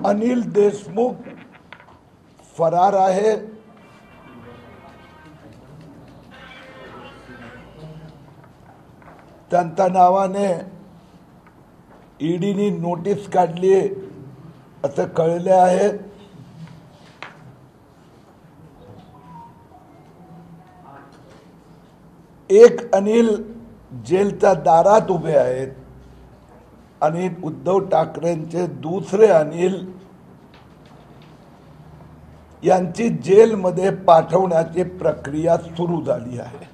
अनिल देशमुख फरार आहे. त्यांच्या नावाने ईडीने नोटीस काढली असं कळले आहे. एक अनिल जेलच्या दारात उभे आहेत आणि उद्धव ठाकरेंचे दुसरे अनिल यांची जेलमध्ये पाठवण्याची प्रक्रिया सुरू झाली आहे.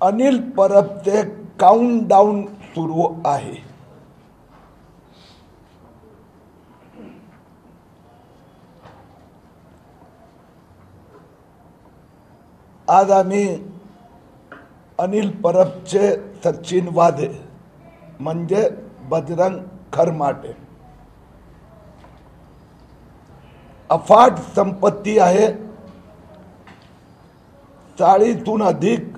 अनिल परबचे काउंटडाऊन सुरू आहे. आज आम्ही अनिल परबचे सचिन वाझे म्हणजे बजरंग खरमाटे, अफाट संपत्ती आहे, 40हून अधिक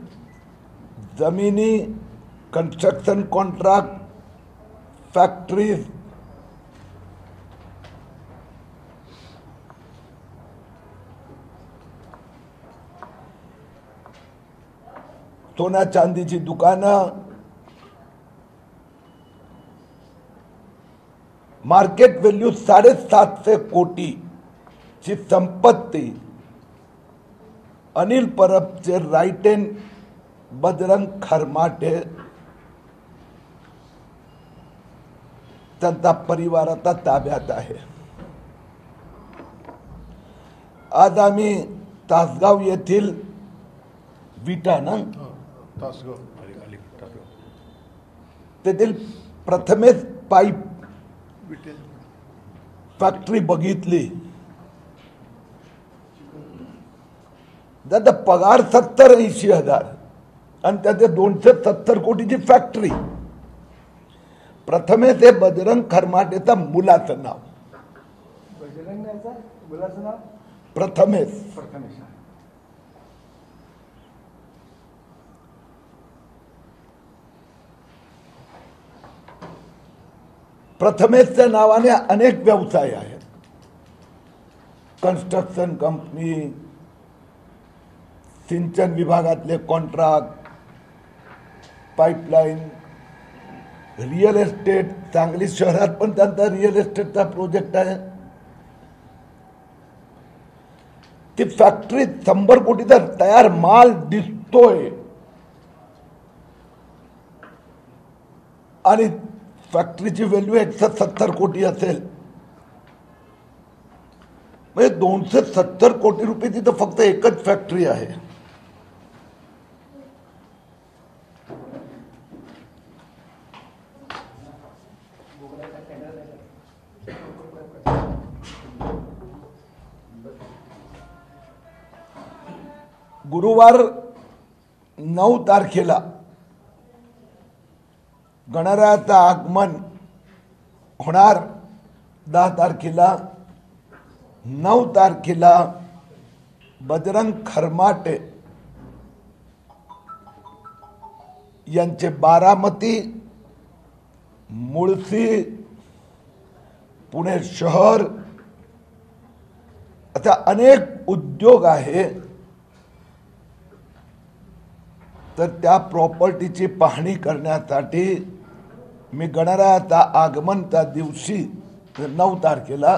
जमिनी, कंस्ट्रक्शन कॉन्ट्रॅक्ट, फॅक्टरीज, सोना चांदीची दुकानं, मार्केट व्हॅल्यू 750 कोटी ची संपत्ती अनिल परबचे राईट हँड बजरंग खरमाटे त्यांचा परिवाराच्या ताब्यात आहे. आज आम्ही तासगाव येथील विटा ना तेथील प्रथमेश पाईप फॅक्टरी बघितली. त्याचा पगार 70-80 हजार आणि त्याचे 270 कोटीची फॅक्टरी. प्रथमेश हे बजरंग खरमाटेचा मुलाचं नाव. प्रथमेश. प्रथमेशच्या नावाने अनेक व्यवसाय आहेत. कन्स्ट्रक्शन कंपनी, सिंचन विभागातले contract, pipeline, real estate. Sangli शहरात पण त्यांचा रिअल एस्टेटचा प्रोजेक्ट आहे. ती फॅक्टरी 100 कोटीचा तयार माल दिसतोय आणि फॅक्टरीची व्हॅल्यू 170 कोटी असेल. म्हणजे 270 कोटी रुपये तिथं फक्त एकच फॅक्टरी आहे. गुरुवार 9 तारखेला गणरायाचं आगमन होणार. 10 तारखेला, 9 तारखेला बजरंग खरमाटे यांचे बारामती, मुळशी, पुणे शहर असा अनेक उद्योग आहे. तर त्या प्रॉपर्टीची पाहणी करण्यासाठी मी गणरायाचा आगमन त्या दिवशी 9 तारखेला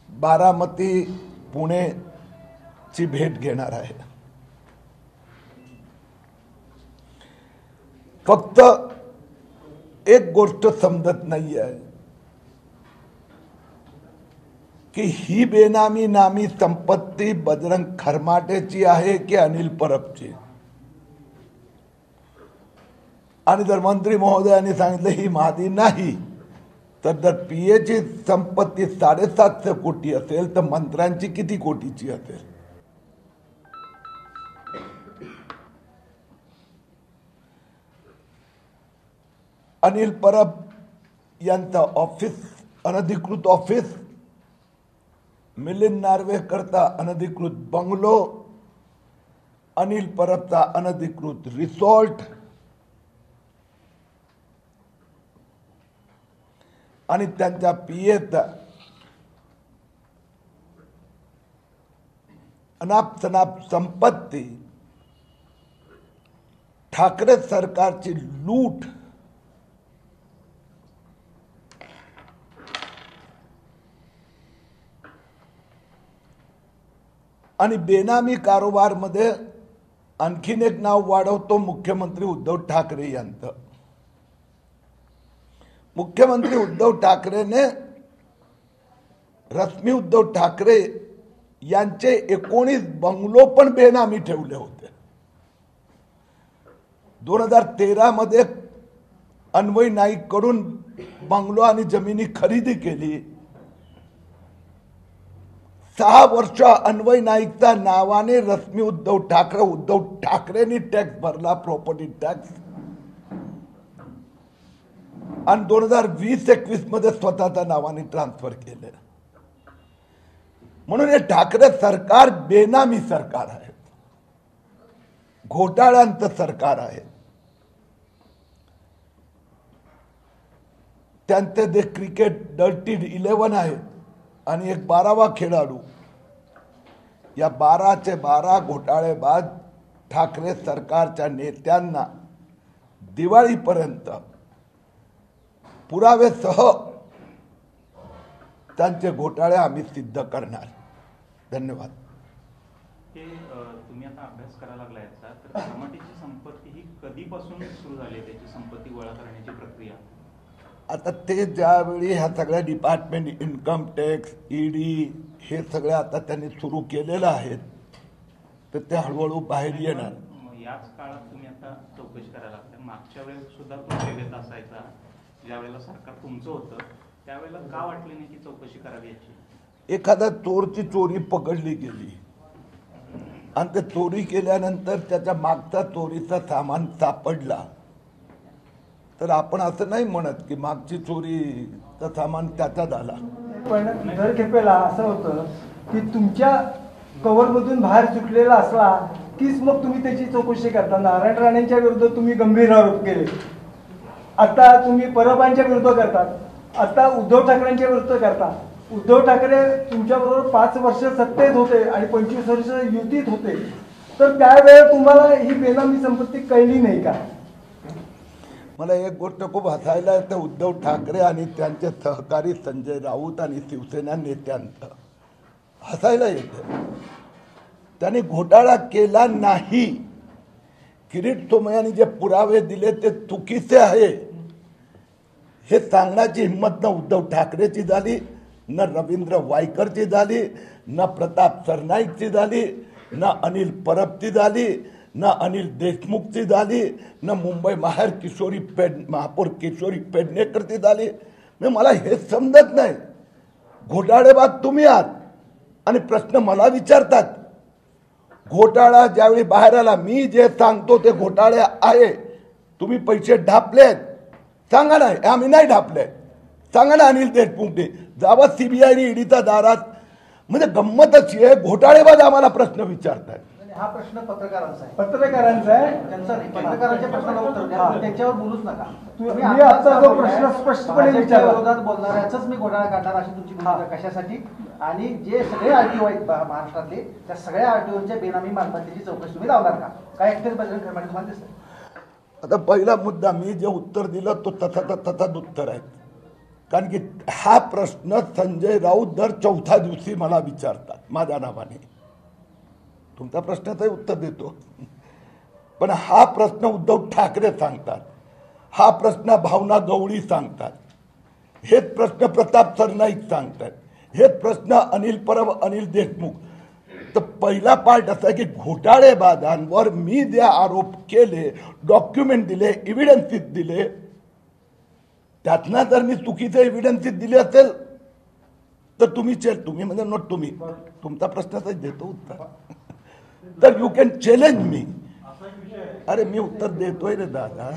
बारामती, पुणे ची भेट घेणार आहे. फक्त एक गोष्ट समजत नाही आहे की ही बेनामी नामी संपत्ती बजरंग खरमाटेची आहे की अनिल परबची. आणि जर मंत्री महोदयांनी सांगितलं ही माझी नाही, तर जर पीएची संपत्ती 750 कोटी असेल तर मंत्र्यांची किती कोटीची असेल. अनिल परब यांचं ऑफिस, अनधिकृत ऑफिस, मिलिंद नार्वेकरचा अनधिकृत बंगलो, अनिल परबचा अनधिकृत रिसॉर्ट, आणि त्यांच्या पीएचा अनाप शनाप संपत्ती, ठाकरे सरकारची लूट, आणि बेनामी कारोबारमध्ये आणखीन एक नाव वाढवतो मुख्यमंत्री उद्धव ठाकरे यांचं. मुख्यमंत्री उद्धव ठाकरेने रश्मी उद्धव ठाकरे यांचे 19 बंगलो पण बेनामी ठेवले होते. 2013 मध्ये अन्वय नाईक कडून बंगलो आणि जमिनी खरेदी केली. 6 वर्ष अन्वय नाईकच्या नावाने रश्मी उद्धव ठाकरेंनी टॅक्स भरला, प्रॉपर्टी टॅक्स, आणि 2020-21 मध्ये स्वतःच्या नावाने ट्रान्सफर केले. म्हणून हे ठाकरे सरकार बेनामी सरकार आहे, घोटाळ्यांचं सरकार आहे. त्यांचे जे क्रिकेट डर्टी 11 आहे आणि एक 12वा खेळाडू, या 12चे 12 घोटाळेबाज ठाकरे सरकारच्या नेत्यांना दिवाळीपर्यंत पुरावेसह त्यांचे घोटाळे आम्ही सिद्ध करणार. धन्यवाद. तुम्ही आता अभ्यास करायला लागलाय तर तलाठीची संपत्ती ही कधीपासून सुरू झाली, त्याची संपत्ती गोळा करण्याची प्रक्रिया? आता ते ज्यावेळी ह्या सगळ्या डिपार्टमेंट, इन्कम टॅक्स, ईडी, हे सगळं आता त्यांनी सुरू केलेलं आहे, तर ते हळूहळू बाहेर येणार. याच काळात तुम्ही आता चौकशी करायला लागल्या. मागच्या वेळेस सुद्धा तो सेवेत असायचा, ज्या वेळेला सरकार तुमचं होतं त्यावेळेला का वाटलं नाही की चौकशी करावी याची? एखादा चोरची चोरी पकडली गेली आणि ते चोरी केल्यानंतर त्याच्या मागचा चोरीचा सामान सापडला, तर आपण असं नाही म्हणत की मागची चोरीचा सामान त्याच्यात आला. पण दर खेपेला असं होतं की तुमच्या कव्हरमधून बाहेर सुटलेला असला कीच मग तुम्ही त्याची चौकशी करता. नारायण राणेंच्या विरुद्ध तुम्ही गंभीर आरोप केले, आता तुम्ही परबांच्या विरुद्ध करतात, आता उद्धव ठाकरेंच्या विरुद्ध करता. उद्धव ठाकरे तुमच्याबरोबर 5 वर्ष सत्तेत होते आणि 25 वर्ष युतीत होते, तर त्यावेळेस तुम्हाला ही बेनामी संपत्ती कळली नाही का? मला एक गोष्ट खूप हसायला येतं, उद्धव ठाकरे आणि त्यांचे सहकारी संजय राऊत आणि शिवसेना नेत्यांचं हसायला येतं. त्यांनी घोटाळा केला नाही, किरीट सोमय्यांनी जे पुरावे दिले ते चुकीचे आहे हे सांगण्याची हिंमत न उद्धव ठाकरेची झाली, न रवींद्र वायकरची झाली, न प्रताप सरनाईकची झाली, न अनिल परबची झाली, न अनिल देशमुखची झाली, न मुंबई महापौर किशोरी पेडणेकरची झाली. मला हे समजत नाही. घोटाळेबाज तुम्ही आहात आणि प्रश्न मला विचारतात. घोटाळा ज्यावेळी बाहेर आला, मी जे सांगतो ते घोटाळे आहे. तुम्ही पैसे ढापलेत, सांगा ना. आम्ही नाही ढापले, सांगा ना. अनिल देशमुखने जावा सीबीआय ईडीच्या दारात. म्हणजे गंमत अशी आहे, घोटाळेबाज आम्हाला प्रश्न विचारतात. हा प्रश्न पत्रकारांचा आहे, पत्रकारांचा आहे, त्यांचा नाही. पत्रकारांच्या प्रश्नाला उत्तर द्या, त्याच्यावर बोलूच नका. मी आता जो प्रश्न स्पष्टपणे विचारला, विरोधात बोलणाऱ्याच मी घोटाळा काढणार अशी तुमची भूमिका कशासाठी? आणि जे सगळे आरटीओ आहेत महाराष्ट्रातले, त्या सगळ्या आरटीओच्या बेनामी मालमत्तेची चौकशी तुम्ही लावणार का? काय एकटेच बजरंग खरमाटे तुम्हाला दिसतं? आता पहिला मुद्दा, मी जे उत्तर दिलं तो तसाच उत्तर आहे. कारण की हा प्रश्न संजय राऊत दर 4थ्या दिवशी मला विचारतात माझ्या नावाने. तुमचा प्रश्नाचंही उत्तर देतो, पण हा प्रश्न उद्धव ठाकरे सांगतात, हा प्रश्न भावना गवळी सांगतात, हेच प्रश्न प्रताप सरनाईक सांगतात, हेच प्रश्न अनिल परब, अनिल देशमुख. तर पहिला पार्ट असा आहे की घोटाळेबाजांवर मी जे आरोप केले, डॉक्युमेंट दिले, एव्हिडन्सेस दिले, त्यातनं जर मी चुकीचे एव्हिडन्सेस दिले असेल तर तुम्ही म्हणजे नोट तुम्ही तुमचा प्रश्नाचं देतो उत्तर. तर यू कॅन चॅलेंज मी. अरे मी उत्तर देतोय रे दादा.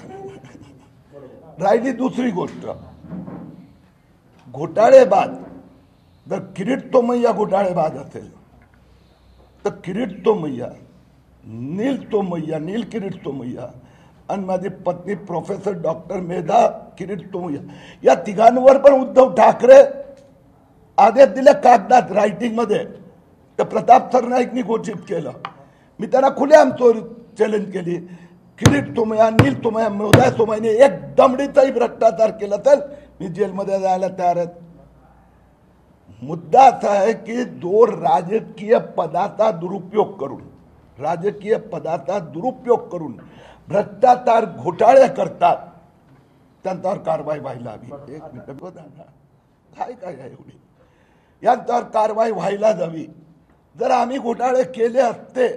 राहिली दुसरी गोष्ट, घोटाळेबाज जर किरीट सोमय्या घोटाळेबाज असेल तर किरीट सोमय्या, नील किरीट सोमय्या आणि माझी पत्नी प्रोफेसर डॉक्टर मेधा किरीट सोमय्या या तिघांवर पण उद्धव ठाकरे आदेश दिल्या कागदात रायटिंगमध्ये. तर प्रताप सरनाईकनी घोषित केलं. मी त्यांना खुलेआम चॅलेंज केली. किरीट सोमय्या, नील सोमय्या, महोदय सोमय्याने एक दमडीचाही भ्रष्टाचार केला तर मी जेलमध्ये जायला तयार आहे. मुद्दा असा आहे की जो राजकीय पदाचा दुरुपयोग करून भ्रष्टाचार घोटाळे करतात त्यांच्यावर कारवाई व्हायला हवी. एक मिनिट बघा ना, काय आहे एवढी, यांच्यावर कारवाई व्हायला हवी. जर आम्ही घोटाळे केले असते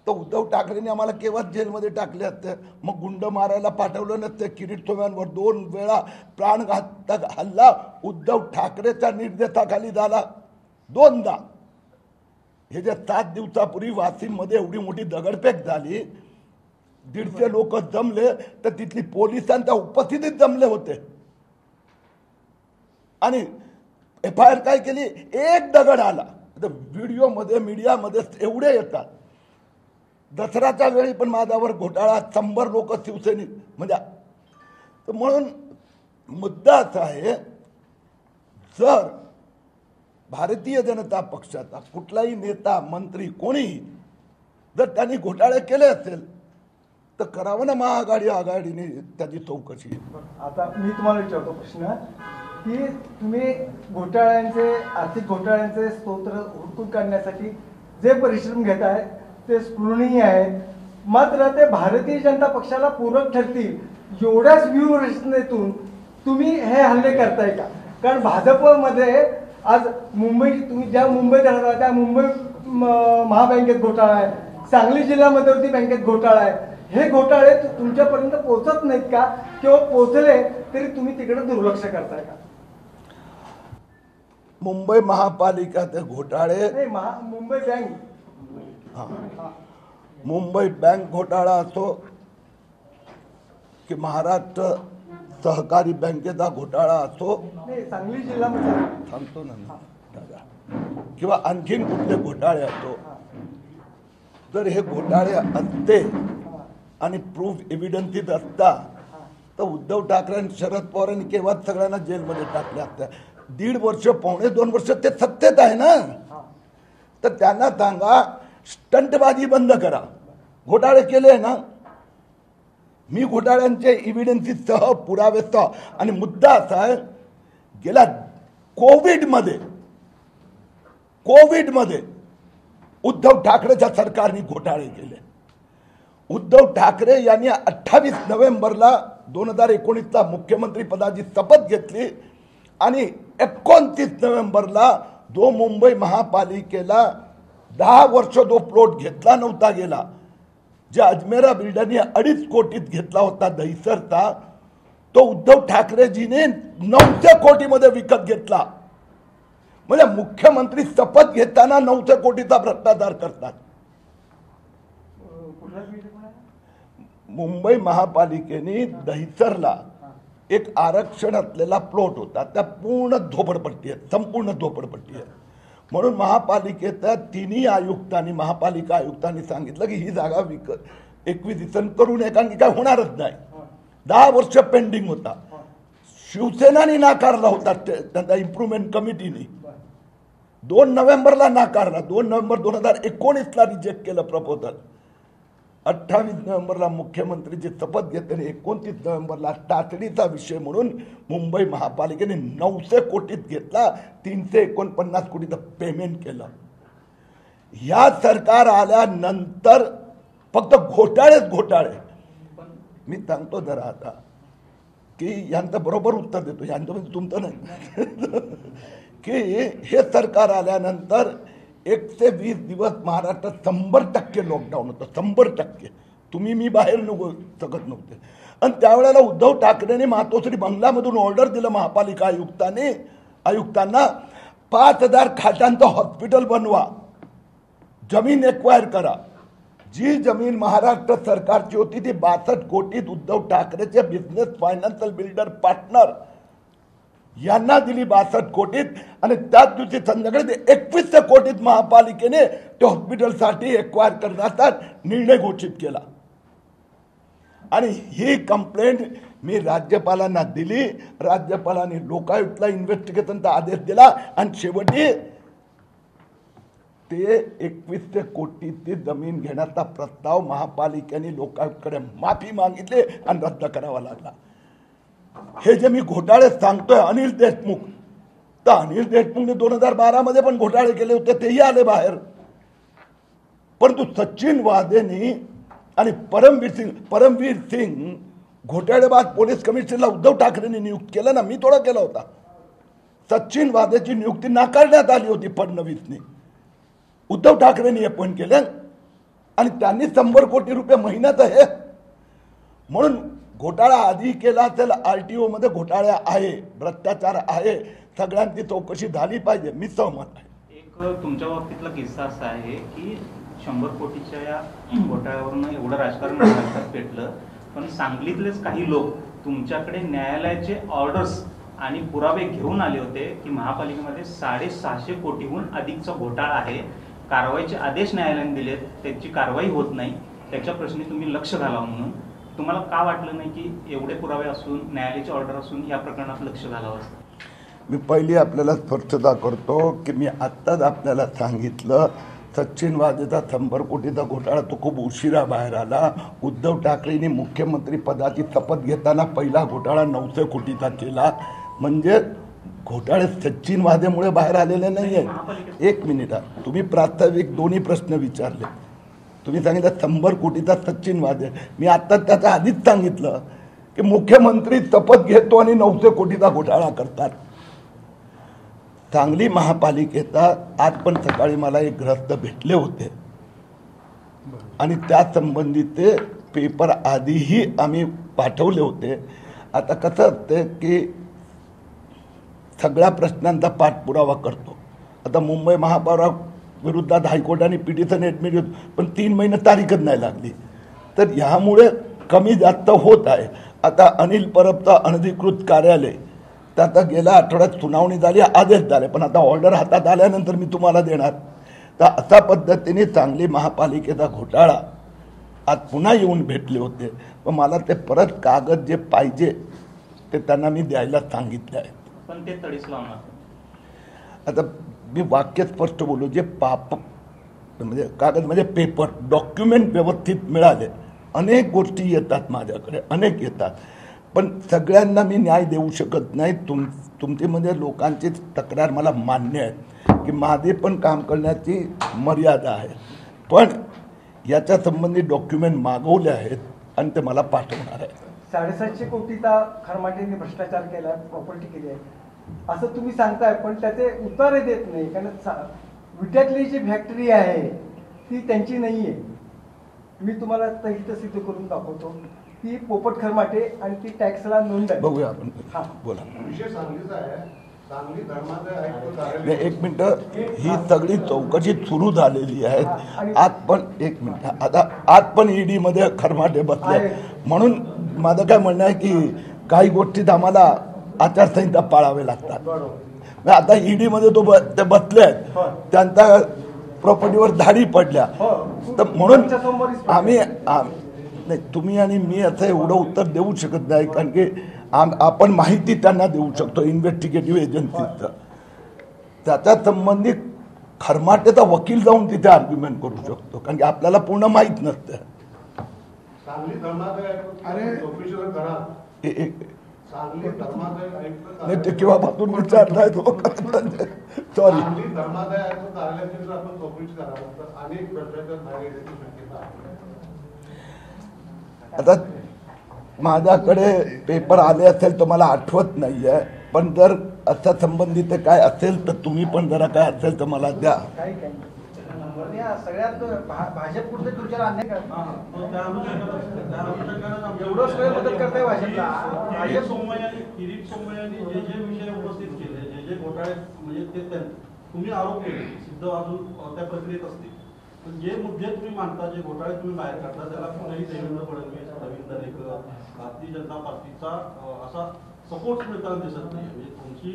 तर उद्धव ठाकरेंनी आम्हाला केव्हाच जेलमध्ये टाकले असते. मग गुंड मारायला पाठवलं नसते. किरीट सोमय्यांवर 2 वेळा प्राणघातक हल्ला उद्धव ठाकरेच्या निर्देशाखाली झाला, 2दा. हे जे 7 दिवसापूर्वी वाशिममध्ये एवढी मोठी दगडफेक झाली, 150 लोक जमले, तर तिथली पोलिसांच्या उपस्थितीत जमले होते. आणि FIR काय केली, एक दगड आला. व्हिडिओमध्ये मीडियामध्ये एवढे येतात. दसऱ्याच्या वेळी पण माझ्यावर घोटाळा, 100 लोक शिवसैनिक म्हणजे. म्हणून मुद्दा असा आहे, जर भारतीय जनता पक्षाचा कुठलाही नेता मंत्री कोणीही जर त्यांनी घोटाळे केले असेल तर करावं ना आघाडीने त्याची चौकशी. आता मी तुम्हाला विचारतो प्रश्न की तुम्ही घोटाळ्यांचे, आर्थिक घोटाळ्यांचे स्तोत्र हुडकून काढण्यासाठी जे परिश्रम घेत आहे ते स्पृहणीय आहे. मात्र ते भारतीय जनता पक्षाला पूरक ठरतील एवढ्याच व्यूहरचनेतून तुम्ही हे हल्ले करताय का? कारण भाजपमध्ये आज तुम्ही ज्या मुंबईत राहता त्या मुंबई महाबँकेत घोटाळा आहे, सांगली जिल्हा मध्यवर्ती बँकेत घोटाळा आहे. हे घोटाळे तुमच्यापर्यंत पोहोचत नाहीत का? किंवा पोहोचले तरी तुम्ही तिकडे दुर्लक्ष करताय का? मुंबई महापालिका ते घोटाळे, मुंबई बँक, मुंबई बँक घोटाळा असो की महाराष्ट्र सहकारी बँकेचा घोटाळा असो, सांगली जिल्ह्यामध्ये सांगतो ना दादा, किंवा आणखीन कुठले घोटाळे असो, जर हे घोटाळे असते आणि प्रूफ एव्हिडन्सेस असता तर उद्धव ठाकरे आणि शरद पवारांनी केव्हाच सगळ्यांना जेलमध्ये टाकले असत्या. 1.5 वर्ष, 2.25 वर्ष ते सत्तेत आहे ना. तर त्यांना सांगा स्टंटबाजी बंद करा. घोटाळे केले ना, मी घोटाळ्यांचे इव्हिडन्सेससह, पुरावेसह. आणि मुद्दा असा आहे, गेल्या कोविडमध्ये उद्धव ठाकरेच्या सरकारने घोटाळे केले. उद्धव ठाकरे यांनी 28 नोव्हेंबरला 2019ला मुख्यमंत्री पदाची शपथ घेतली आणि 29 नोव्हेंबरला जो मुंबई महापालिकेला 10 वर्ष जो प्लॉट घेतला नव्हता गेला, जे अजमेरा बिल्डरने 2.5 कोटीत घेतला होता दहिसरचा, तो उद्धव ठाकरेजीने 900 कोटीमध्ये विकत घेतला. म्हणजे मुख्यमंत्री शपथ घेताना 900 कोटीचा भ्रष्टाचार करतात. मुंबई महापालिकेने दहिसरला एक आरक्षण असलेला प्लॉट होता, त्या पूर्ण झोपडपट्टी आहे, संपूर्ण झोपडपट्टी आहे. म्हणून महापालिकेच्या 3 आयुक्तांनी, महापालिका आयुक्तांनी सांगितलं की ही जागा एक्विजिशन करू नये, कारण की काय होणारच नाही. 10 वर्ष पेंडिंग होता. शिवसेनाने नाकारला होता, त्यांचा इम्प्रुव्हमेंट कमिटीने 2 नोव्हेंबरला नाकारला. 2 नोव्हेंबर 2019ला रिजेक्ट केलं प्रपोजल. 28 नोव्हेंबरला मुख्यमंत्रीची शपथ घेतली. 29 नोव्हेंबरला तातडीचा विषय म्हणून मुंबई महापालिकेने 900 कोटीत घेतला, 349 कोटीचं पेमेंट केलं. ह्या सरकार आल्यानंतर फक्त घोटाळे. मी सांगतो जरा आता की यांचं बरोबर उत्तर देतो, यांचं म्हणजे तुमचं नाही की हे सरकार आल्यानंतर 120 दिवस महाराष्ट्रात 100% लॉकडाऊन होतं. 100%. तुम्ही मी बाहेर निघू शकत नव्हते. आणि त्यावेळेला उद्धव ठाकरेंनी मातोश्री बंगल्यामधून ऑर्डर दिलं महापालिका आयुक्तांना 5000 खाटांचं हॉस्पिटल बनवा, जमीन एक्वायर करा. जी जमीन महाराष्ट्र सरकारची होती ती 62 कोटीत उद्धव ठाकरेचे बिझनेस फायनान्शियल बिल्डर पार्टनर यांना दिली 62 कोटीत. आणि त्याच दिवशी संध्याकाळी 21 कोटीत महापालिकेने त्या हॉस्पिटलसाठी एक्वायर करण्याचा निर्णय घोषित केला. आणि ही कंप्लेंट मी राज्यपालांना दिली, राज्यपालांनी लोकायुक्तला इन्व्हेस्टिगेशनचा आदेश दिला आणि शेवटी ते 21 कोटीची जमीन घेण्याचा प्रस्ताव महापालिकेने लोकायुक्तकडे माफी मागितली आणि रद्द करावा लागला. हे जे मी घोटाळे सांगतोय अनिल देशमुख, तर अनिल देशमुखने 2012 मध्ये पण घोटाळे केले होते, तेही आले बाहेर. परंतु सचिन वाझेनी आणि परमवीर सिंग घोटाळेबाज पोलीस कमिशनरला उद्धव ठाकरेंनी नियुक्त केलं ना, मी थोडा केला होता. सचिन वाझेची नियुक्ती नाकारण्यात आली होती फडणवीसनी, उद्धव ठाकरेंनी अपॉइंट केलं आणि त्यांनी 100 कोटी रुपये महिन्यात आहे. म्हणून घोटाळा आधी केला असेल, RTO मध्ये घोटाळे आहे, भ्रष्टाचार आहे, सगळ्यांची चौकशी झाली पाहिजे, मी सहमत आहे. एक तुमच्या बाबतीतला किस्सा असा आहे की 100 कोटीच्या या घोटाळ्यावरून एवढं राजकारण महाराष्ट्रात पेटलं, पण सांगलीतलेच काही लोक तुमच्याकडे न्यायालयाचे ऑर्डर्स आणि पुरावे घेऊन आले होते की महापालिकेमध्ये 650 कोटीहून अधिकचा घोटाळा आहे, कारवाईचे आदेश न्यायालयाने दिलेत, त्याची कारवाई होत नाही, त्याच्या प्रश्नी तुम्ही लक्ष घालावं म्हणून. तुम्हाला का वाटलं नाही की एवढे पुरावे असून, न्यायालयाचे ऑर्डर असून या प्रकरणात लक्ष घालावं असतं? मी पहिली आपल्याला स्पष्टता करतो की मी आत्ताच आपल्याला सांगितलं, सचिन वाझेचा 100 कोटीचा घोटाळा तो खूप उशिरा बाहेर आला. उद्धव ठाकरेंनी मुख्यमंत्री पदाची शपथ घेताना पहिला घोटाळा 900 कोटीचा केला. म्हणजे घोटाळे सचिन वाझेमुळे बाहेर आलेले नाही आहे. एक मिनिट, तुम्ही प्रास्ताविक दोन्ही प्रश्न विचारले. तुम्ही सांगितलं 100 कोटीचा सचिन वाझे, मी आत्ता त्याचा आधीच सांगितलं की मुख्यमंत्री शपथ घेतो आणि 900 कोटीचा घोटाळा करतात. सांगली महापालिकेचा आज पण सकाळी मला एक ग्रस्त भेटले होते आणि त्या संबंधीचे पेपर आधीही आम्ही पाठवले होते. आता कसं असतं की सगळ्या प्रश्नांचा पाठपुरावा करतो. आता मुंबई महापौरा विरुद्धात हायकोर्टाने पिटिशन ॲडमिट होत, पण 3 महिने तारीखच नाही लागली. तर ह्यामुळे कमी जास्त होत आहे. आता अनिल परबचा अनधिकृत कार्यालय, तर आता गेल्या आठवड्यात सुनावणी झाली, आदेश झाले, पण आता ऑर्डर हातात आल्यानंतर मी तुम्हाला देणार. तर अशा पद्धतीने सांगली महापालिकेचा घोटाळा आज पुन्हा येऊन भेटले होते. पण मला ते परत कागद जे पाहिजे ते त्यांना मी द्यायला सांगितले आहे. पण ते तडीस लावणार. आता मी वाक्य स्पष्ट बोलू, जे म्हणजे कागद म्हणजे पेपर डॉक्युमेंट व्यवस्थित मिळाले. अनेक गोष्टी येतात माझ्याकडे, अनेक येतात, पण सगळ्यांना मी न्याय देऊ शकत नाही. तुमची म्हणजे लोकांची तक्रार मला मान्य आहे की माझे पण काम करण्याची मर्यादा आहे. पण याच्या संबंधी डॉक्युमेंट मागवले आहेत आणि ते मला पाठवणार आहे. 750 कोटीचा खरमाटेने भ्रष्टाचार केला, प्रॉपर्टी केली आहे असं तुम्ही सांगताय, पण त्याचे उत्तरे देत नाही. कारण विट्यातली जी फॅक्टरी आहे ती त्यांची नाही आहे. मी तुम्हाला तहित सिद्ध करून दाखवतो. ती पोपट खरमाटे आणि ती टॅक्सला नोंद आहे. बघूया आपण. बोला. विषय सांगलीचा आहे. सांगली धर्मादाय आयुक्त नाही, कार्यालय. एक मिनिट, ही सगळी चौकशी सुरू झालेली आहे. आज पण एक मिनिट, आता आज पण ईडी मध्ये खरमाटे बसले. म्हणून माझं काय म्हणणं आहे की काही गोष्टीत आम्हाला आचारसंहिता पाळावे लागतात. आता ईडी मध्ये ते बसले आहेत, त्यांच्या प्रॉपर्टीवर धाडी पडल्या. तर म्हणून आम्ही नाही, तुम्ही आणि मी असं एवढं उत्तर देऊ शकत नाही, कारण की आपण माहिती त्यांना देऊ शकतो इन्व्हेस्टिगेटिव्ह एजन्सीचं. त्याच्या संबंधित खरमाटेचा वकील जाऊन तिथे आर्ग्युमेंट करू शकतो, कारण की आपल्याला पूर्ण माहीत नसतं. सांगली धर्मादाय आयुक्त चौकशीला करा. सांगली धर्मादाय आयुक्त नाही, ते केव्हापासून विचारलाय तो. सॉरी. सांगली धर्मादाय आयुक्त कार्यालयाची जर आपण चौकशी करा तर अनेक भ्रष्टाचार बाहेर येण्याची शक्यता आहे. आता माझ्याकडे पेपर आले असेल तर मला आठवत नाही आहे, पण जर असा संबंधित काय असेल तर तुम्ही पण जरा काय असेल तर मला द्या. सगळ्यात भाजप कुठे तुमच्याला अन्याय एवढं सगळं मदत करताय भाजपला. किरीट सोमय्यांनी जे जे विषय उपस्थित केले, जे जे घोटाळे म्हणजे ते तुम्ही आरोप केले सिद्ध अजून त्या प्रक्रियेत असतील, पण जे मुद्दे तुम्ही मानता, जे घोटाळे तुम्ही बाहेर काढता, त्याला कुठेही देवेंद्र फडणवीस, रवींद्र दरेकर, भारतीय जनता पार्टीचा असा सपोर्ट मिळताना दिसत नाही. म्हणजे तुमची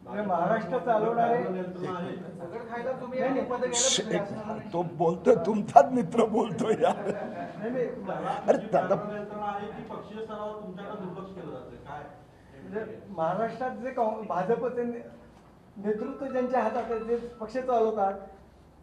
महाराष्ट्र चालवणारे यंत्रणा आहे. दगड खायला तुम्ही आणि पद घ्यायला दुसरे असं नाही. तो बोलतोय, तुमचाच मित्र बोलतोय यार. नाही, नाही, अरे तुमची दादा, पॅनल यंत्रणा आहे की पक्षीय स्तरावर तुमच्याकडे दुर्लक्ष केलं जातं काय? म्हणजे महाराष्ट्रात जे भाजपचे नेतृत्व ज्यांच्या हातात आहे, जे पक्ष चालवतात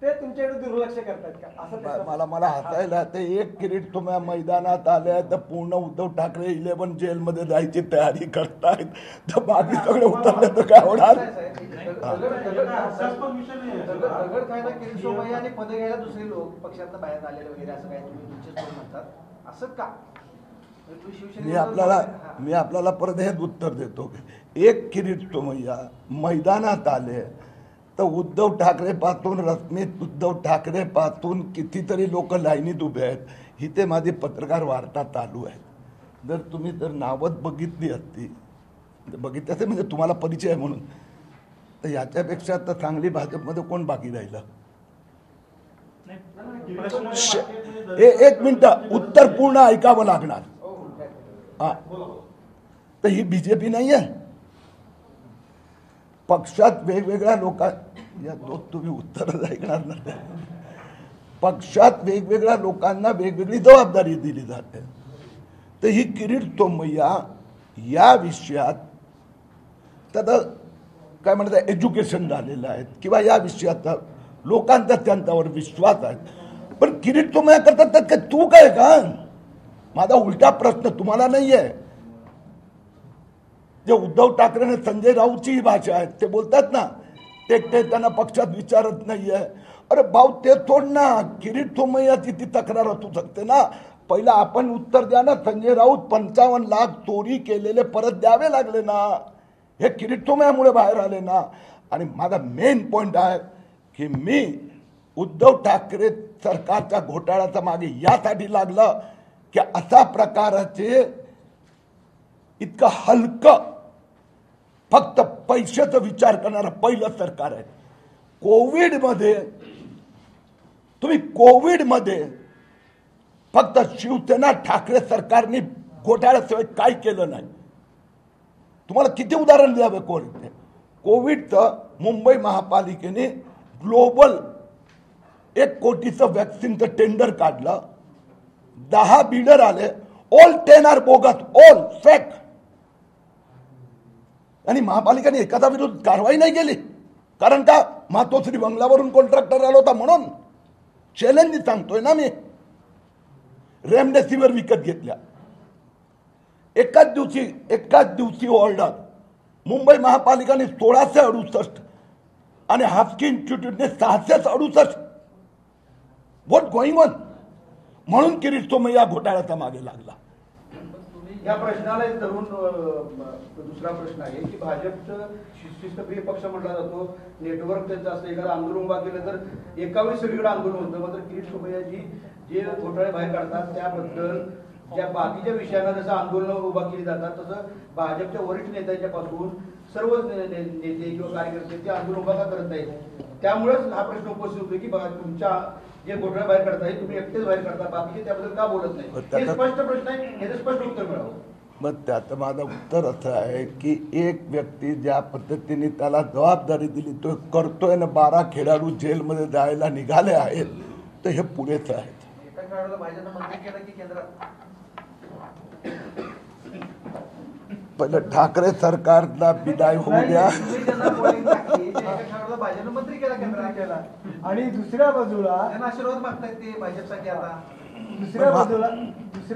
ते तुमच्याकडे दुर्लक्ष करतात का असं त्याचं- मला हसायला ते एक किरीट तुम्ही मैदानात आले तर पूर्ण उद्धव ठाकरे 11 जेलमध्ये जायची तयारी करतायत, तर बाकी सगळे उतरले तर काय होणार? हास्यास्पद विषय नाही आहे. दगड खायला किरीट सोमय्या आणि पद घ्यायला दुसरे लोक पक्षातनं बाहेर आलेले वगैरे असं काय तुम्ही तुमचे स्वर म्हणतात असं का? तुम्ही शिवसेनेबद्दल मी आपल्याला परत हेच उत्तर देतो. एक किरीट सोमय्या मैदानात आले तर उद्धव ठाकरे पासून रश्मीत उद्धव ठाकरे पासून कितीतरी लोक लाईनीत उभे आहेत. ही ते माझी पत्रकार वार्ता चालू आहे. जर तुम्ही जर नावच बघितली असती, बघितली असते म्हणजे तुम्हाला परिचय आहे म्हणून, तर याच्यापेक्षा तर चांगली भाजपमध्ये कोण बाकी राहिलं? नाही, प्रश्न एक मिनिट, उत्तर पूर्ण ऐकावं लागणार. हा, तर ही बीजेपी नाही आहे. पक्षात वेगवेगळ्या या दोन तुम्ही उत्तर ऐकणार नाही. पक्षात वेगवेगळ्या लोकांना वेगवेगळी जबाबदारी दिली जाते. तर ही किरीट सोमय्या या विषयात त्याचं काय म्हणतात एज्युकेशन झालेलं आहे किंवा या विषयात लोकांचा त्यांच्यावर विश्वास आहे. पण किरीट सोमय्या करतात त्यात काय चूक आहे का? माझा उलटा प्रश्न तुम्हाला नाही आहे. जे उद्धव ठाकरेने संजय राऊतची ही भाषा आहे, ते बोलतात ना ते त्यांना पक्षात विचारत नाहीये. अरे भाऊ ते सोड ना, किरीट सोमय्याची ती तक्रार असू शकते ना. पहिला आपण उत्तर द्या ना. संजय राऊत 55 लाख चोरी केलेले परत द्यावे लागले ना. हे किरीट सोमय्यामुळे बाहेर आले ना. आणि माझा मेन पॉइंट आहे की मी उद्धव ठाकरे सरकारच्या घोटाळ्याचा मागे यासाठी लागलं की अशा प्रकाराचे इतकं हलकं फक्त पैशाचा विचार करणारं पहिलं सरकार आहे. कोविडमध्ये फक्त शिवसेना ठाकरे सरकारने घोटाळ्याशिवाय काय केलं नाही. तुम्हाला किती उदाहरण द्यावे कोविडचं मुंबई महापालिकेने ग्लोबल 1 कोटीचं वॅक्सिनचं टेंडर काढलं. 10 बिल्डर आले. All 10 are bogus, all fake. आणि महापालिकेने एखादा विरुद्ध कारवाई नाही केली. कारण का? मातोश्री बंगल्यावरून कॉन्ट्रॅक्टर आला होता म्हणून. चॅलेंज सांगतोय ना मी. रेमडेसिवीर विकत घेतल्या. एकाच दिवशी ऑर्डर मुंबई महापालिकेने 1668 आणि हाफकी इन्स्टिट्यूटने 668. What going on? म्हणून किरीट सोमय्या घोटाळ्याचा मागे लागला. या प्रश्नाला धरून दुसरा प्रश्न आहे की भाजपचं शिस्तप्रिय पक्ष म्हटला जातो. नेटवर्क त्यांचं असतं. एखादं आंदोलन उभा केलं तर एका वेळी सगळीकडे आंदोलन होतं. मात्र किरीट सोमय्याजी जे घोटाळे बाहेर काढतात त्याबद्दल ज्या बाकीच्या विषयांना जसं आंदोलन उभा केली जातात तसं भाजपच्या वरिष्ठ नेत्यांच्या पासून सर्व नेते किंवा कार्यकर्ते ते आंदोलन उभा का करत नाहीत. त्यामुळेच हा प्रश्न उपस्थित होतो की तुमच्या जे घोटाळे बाहेर काढताय तुम्ही एकटेच बाहेर काढता, बाकीचे त्याबद्दल का बोलत नाही? हे स्पष्ट प्रश्न आहे. हे स्पष्ट उत्तर मिळावं. मग त्याचं माझं उत्तर असं आहे की एक व्यक्ती ज्या पद्धतीने त्याला जबाबदारी दिली तो करतोय ना. 12 खेळाडू जेलमध्ये जायला निघाले आहेत तर हे पुरेच आहेत. एका खेळाडूला भाजपनं मंत्री केलं की केंद्रात? पहिलं ठाकरे सरकारला विदाय होऊ द्या. तुम्ही ज्यांना polling टाकली, त्या एका खेळाडूला भाजपनं मंत्री केला केंद्रात. केला. आणि दुसऱ्या बाजूला त्यांना आशीर्वाद मागतायत ते भाजपसाठी आता. दुसऱ्या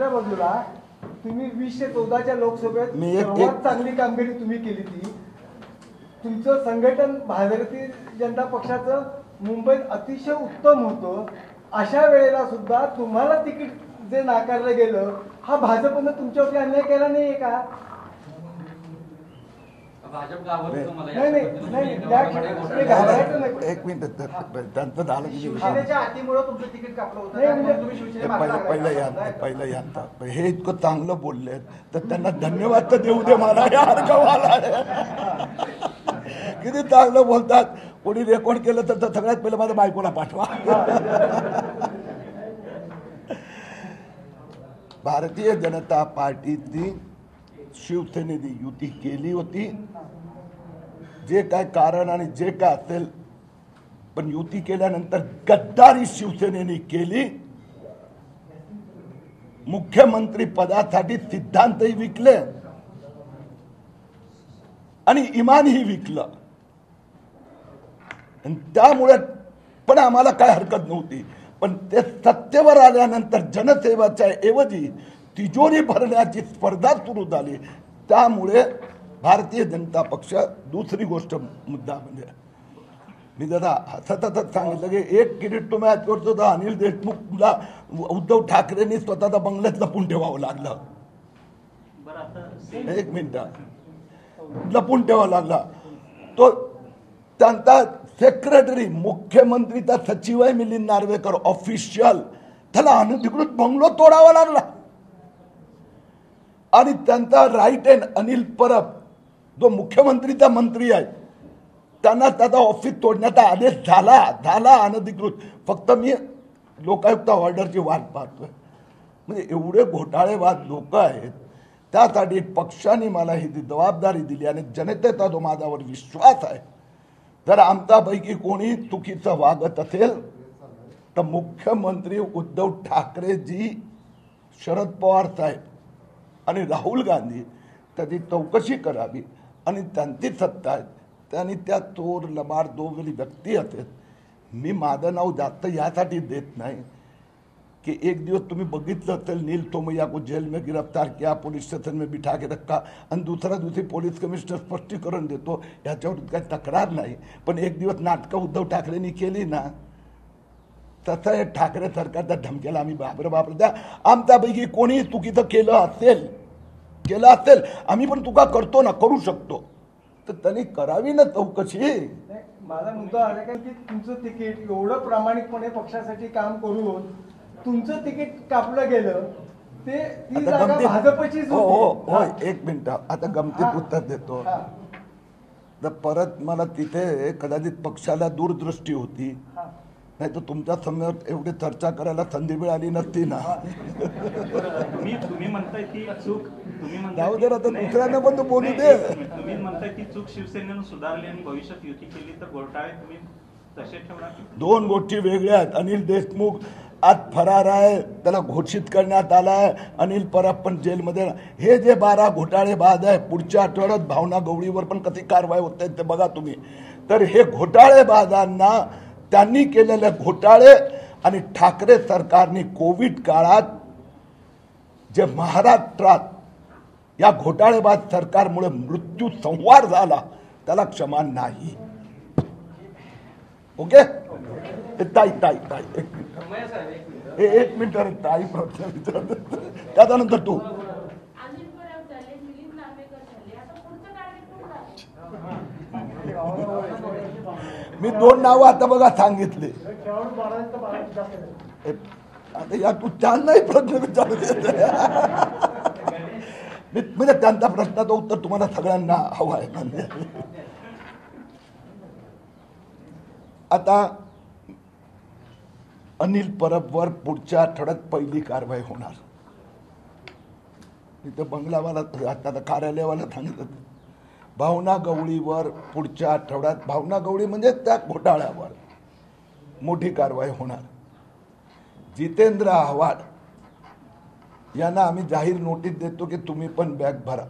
बाजूला तुम्ही 20 ते 14च्या लोकसभेत सर्वात चांगली कामगिरी तुम्ही केली. ती तुमचं संघटन भारतीय जनता पक्षाचं मुंबईत अतिशय उत्तम होतं. अशा वेळेला सुद्धा तुम्हाला तिकीट जे नाकारलं गेलं, हा भाजपनं तुमच्यावरती अन्याय केला नाहीये का? एक मिनिट त्यांचं झालं की शिवसेनेच्या अटीमुळे तुमचं तिकीट कापलं होतं. त्यामुळे तुम्ही शिवसेने पहिलं यांत हे इतकं चांगलं बोलले तर त्यांना धन्यवाद तर देऊ दे. मला यार गवाला किती चांगलं बोलतात. कोणी रेकॉर्ड केलं तर सगळ्यात पहिलं माझ्या बायकोला पाठवा. भारतीय जनता पार्टीची शिवसेनेने युती केली होती. जे काय कारण आणि जे काय असेल, पण युती केल्यानंतर गद्दारी शिवसेनेने केली. मुख्यमंत्री पदासाठी सिद्धांतही विकले आणि इमानही विकलं. आणि त्यामुळे पण आम्हाला काय हरकत नव्हती. पण ते सत्तेवर आल्यानंतर जनसेवाच्या ऐवजी तिजोरी भरण्याची स्पर्धा सुरू झाली. त्यामुळे भारतीय जनता पक्ष, दुसरी गोष्ट मुद्दा म्हणजे मी जरा सततच सांगितलं की एक किरीट तो मॅच करतो तर अनिल देशमुखला उद्धव ठाकरेंनी स्वतःचा बंगल्यात लपून ठेवावं लागलं. एक मिनिट, लपून ठेवावं लागला. तो त्यांचा सेक्रेटरी, मुख्यमंत्रीचा सचिव आहे मिलिंद नार्वेकर, ऑफिशियल, त्याला अनधिकृत बंगलो तोडावा लागला. आणि त्यांचा राईट हँड अनिल परब, जो मुख्यमंत्रीचा मंत्री आहे, त्यांना त्याचा ऑफिस तोडण्याचा आदेश झाला अनधिकृत. फक्त मी लोकायुक्त ऑर्डरची वाट पाहतोय. म्हणजे एवढे घोटाळेबाज लोक आहेत. त्यासाठी पक्षाने मला ही जबाबदारी दिली आणि जनतेचा जो माझ्यावर विश्वास आहे, जर आमच्यापैकी कोणी चुकीचं वागत असेल तर मुख्यमंत्री उद्धव ठाकरेजी, शरद पवार साहेब आणि राहुल गांधी त्याची चौकशी करावी. आणि त्यांची सत्ता आहे, त्यांनी त्या चोर लबाड दोघी व्यक्ती असेल. मी माझं नाव जास्त यासाठी देत नाही कि एक दिवस तुम्ही बघितलं असेल नील तोमैया को जेल में गिरफ्तार किया, पुलिस स्टेशन में बिठा के रखा आणि दुसऱ्या दिवशी पोलीस कमिशनर स्पष्टीकरण देतो. याच्यावर काही तक्रार नाही. पण एक दिवस नाटकं उद्धव ठाकरेंनी केली ना, तसं हे ठाकरे सरकारच्या धमक्याला आम्ही बाबर द्या. आमच्यापैकी कोणी चुकीचं केलं असेल, आम्ही पण चुका करतो ना, करू शकतो, तर त्यांनी करावी ना चौकशी. माझा मुद्दा आला का की तुमचं तिकीट एवढं प्रामाणिकपणे पक्षासाठी काम करून तुमचं तिकीट कापलं गेलं, ते ती जागा भाजपचीच होती. हो, एक मिनिट, आता गमतीत उत्तर देतो. तर परत मला तिथे कदाचित पक्षाला दूरदृष्टी होती, नाही तर तुमच्या समोर एवढी चर्चा करायला संधी मिळाली नसती ना. तुम्ही म्हणताय की चूक, जाऊ दे, आता दुसऱ्यांना पण तो बोलू दे. तुम्ही म्हणताय की चूक शिवसेनेनं सुधारली आणि भविष्यात युती केली तर घोटाळे तुम्ही तसे ठेवणार. दोन गोष्टी वेगळ्या आहेत. अनिल देशमुख आज फरार आहे, त्याला घोषित करण्यात आला आहे. अनिल परब पण जेलमध्ये. हे जे 12 घोटाळेबाज आहे, पुढच्या आठवड्यात भावना गवळीवर पण कशी कारवाई होते ते बघा तुम्ही. तर हे घोटाळेबाजांना, त्यांनी केलेले घोटाळे आणि ठाकरे सरकारने कोविड काळात जे महाराष्ट्रात या घोटाळेबाज सरकारमुळे मृत्यू संहार झाला, त्याला क्षमा नाही. ओके, ताई एक मिनिट रे, ताई प्रश्न विचारत, त्याच्यानंतर तू. मी 2 नावं आता बघा सांगितले. आता या तू त्यांनाही प्रश्न विचारत म्हणजे त्यांचा प्रश्नाचं उत्तर तुम्हाला सगळ्यांना हवं आहे. आता अनिल परबवर पुढच्या आठवड्यात पहिली कारवाई होणार. इथं बंगलावाला, आता कार्यालयावाला सांगितलं, भावना गवळीवर पुढच्या आठवड्यात, भावना गवळी म्हणजे त्या घोटाळ्यावर मोठी कारवाई होणार. जितेंद्र आव्हाड यांना आम्ही जाहीर नोटीस देतो की तुम्ही पण बॅग भरा.